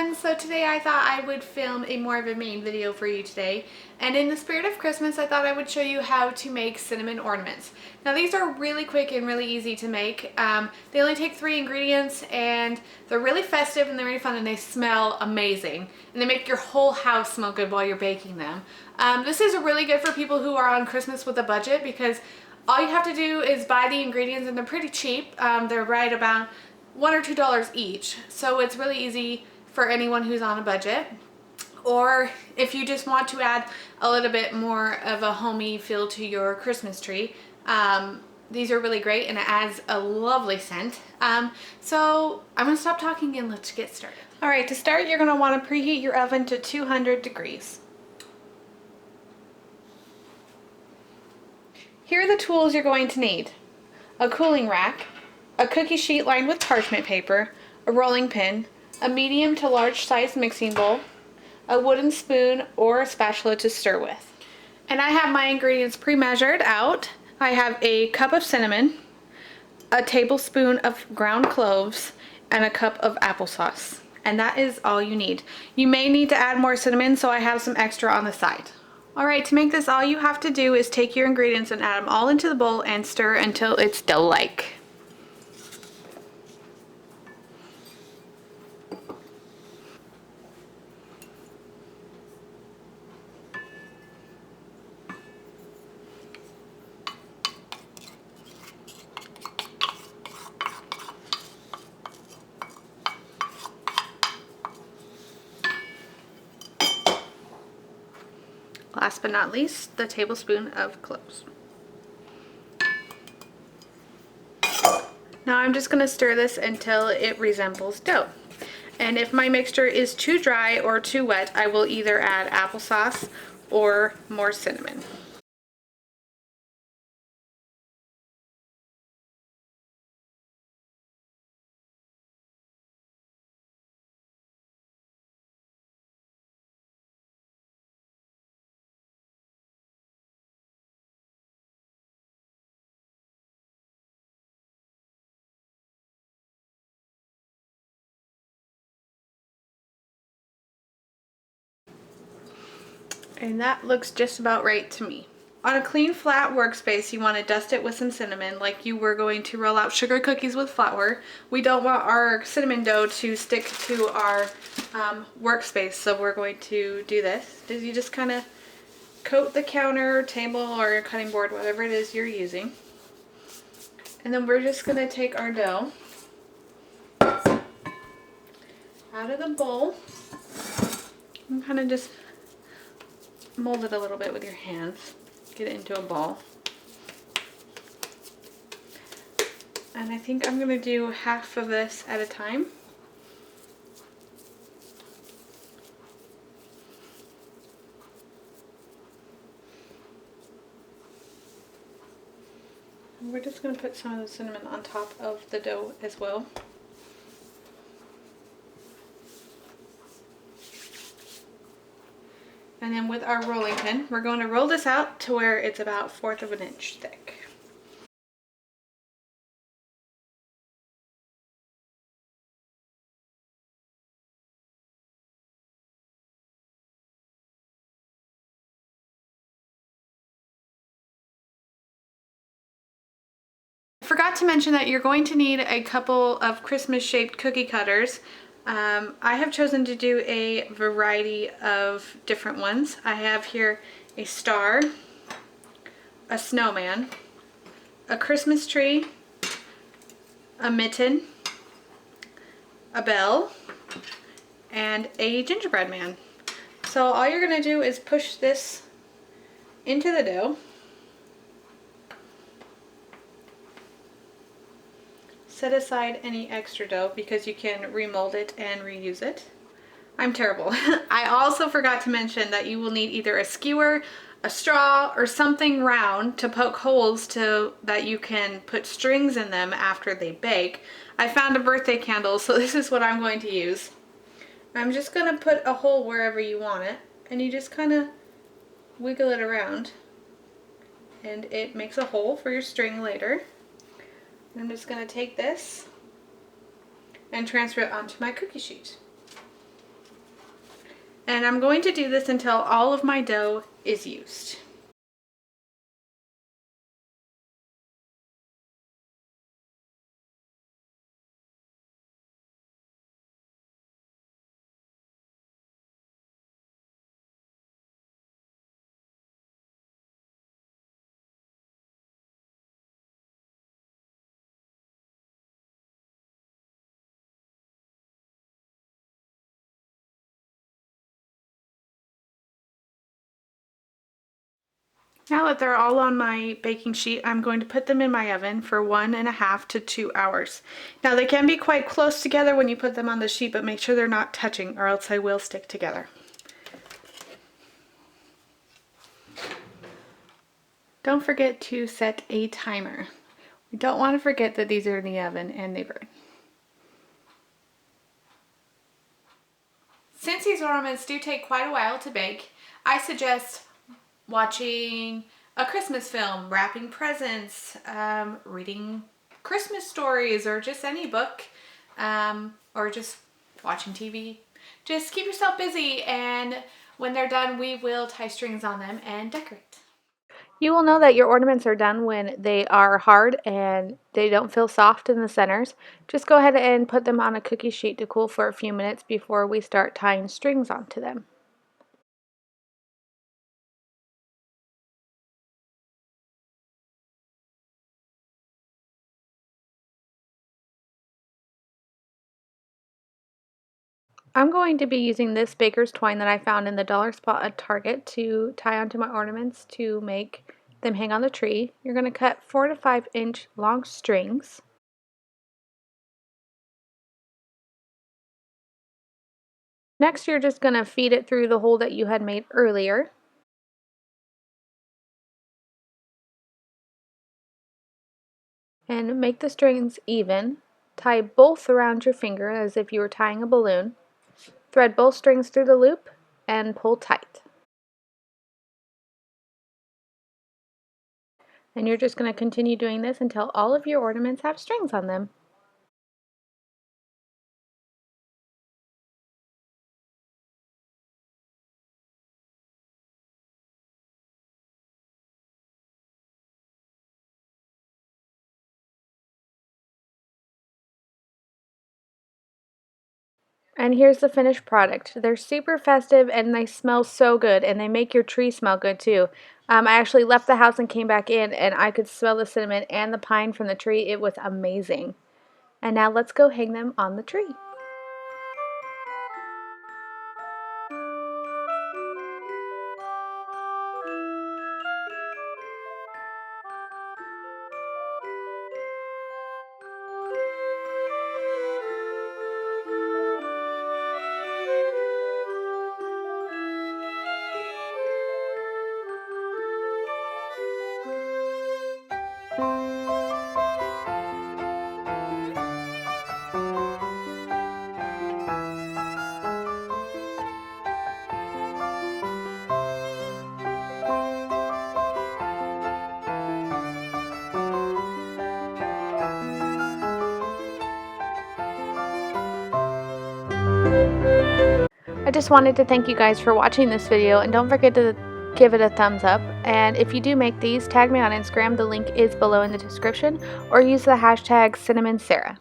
friends, so today I thought I would film a more of a main video for you today, and in the spirit of Christmas I thought I would show you how to make cinnamon ornaments. Now these are really quick and really easy to make. They only take 3 ingredients and they're really festive and they're really fun and they smell amazing and they make your whole house smell good while you're baking them. This is really good for people who are on Christmas with a budget because all you have to do is buy the ingredients and they're pretty cheap. They're right about $1 or $2 each, so it's really easy for anyone who's on a budget. Or if you just want to add a little bit more of a homey feel to your Christmas tree, these are really great and it adds a lovely scent. So I'm gonna stop talking and let's get started. All right, to start you're gonna want to preheat your oven to 200 degrees. Here are the tools you're going to need: a cooling rack, a cookie sheet lined with parchment paper, a rolling pin, a medium to large size mixing bowl, a wooden spoon or a spatula to stir with. And I have my ingredients pre-measured out. I have a cup of cinnamon, a tablespoon of ground cloves, and a cup of applesauce. And that is all you need. You may need to add more cinnamon, so I have some extra on the side. Alright, to make this, all you have to do is take your ingredients and add them all into the bowl and stir until it's dough-like. Last but not least, the tablespoon of cloves. Now I'm just going to stir this until it resembles dough. And if my mixture is too dry or too wet, I will either add applesauce or more cinnamon. And that looks just about right to me. On a clean flat workspace, you want to dust it with some cinnamon like you were going to roll out sugar cookies with flour. We don't want our cinnamon dough to stick to our workspace, so we're going to do this. You just kind of coat the counter, table, or your cutting board, whatever it is you're using. And then we're just going to take our dough out of the bowl and kind of just mold it a little bit with your hands. Get it into a ball. And I think I'm going to do half of this at a time. And we're just going to put some of the cinnamon on top of the dough as well. And then with our rolling pin, we're going to roll this out to where it's about 1/4 of an inch thick. I forgot to mention that you're going to need a couple of Christmas shaped cookie cutters. I have chosen to do a variety of different ones. I have here a star, a snowman, a Christmas tree, a mitten, a bell, and a gingerbread man. So all you're going to do is push this into the dough. Set aside any extra dough because you can remold it and reuse it. I'm terrible. I also forgot to mention that you will need either a skewer, a straw, or something round to poke holes to that you can put strings in them after they bake. I found a birthday candle, so this is what I'm going to use. I'm just going to put a hole wherever you want it, and you just kind of wiggle it around, and it makes a hole for your string later. I'm just going to take this and transfer it onto my cookie sheet. And I'm going to do this until all of my dough is used. Now that they're all on my baking sheet, I'm going to put them in my oven for 1.5 to 2 hours. Now they can be quite close together when you put them on the sheet, but make sure they're not touching or else they will stick together. Don't forget to set a timer. We don't want to forget that these are in the oven and they burn. Since these ornaments do take quite a while to bake, I suggest watching a Christmas film, wrapping presents, reading Christmas stories, or just any book, or just watching TV. Just keep yourself busy, and when they're done, we will tie strings on them and decorate. You will know that your ornaments are done when they are hard and they don't feel soft in the centers. Just go ahead and put them on a cookie sheet to cool for a few minutes before we start tying strings onto them. I'm going to be using this baker's twine that I found in the dollar spot at Target to tie onto my ornaments to make them hang on the tree. You're going to cut 4 to 5 inch long strings. Next, you're just going to feed it through the hole that you had made earlier. And make the strings even. Tie both around your finger as if you were tying a balloon. Thread both strings through the loop and pull tight. And you're just going to continue doing this until all of your ornaments have strings on them. And here's the finished product. They're super festive and they smell so good, and they make your tree smell good too. I actually left the house and came back in and I could smell the cinnamon and the pine from the tree. It was amazing. And now let's go hang them on the tree. I just wanted to thank you guys for watching this video, and don't forget to give it a thumbs up. And if you do make these, tag me on Instagram. The link is below in the description, or use the hashtag CinnamonSarah.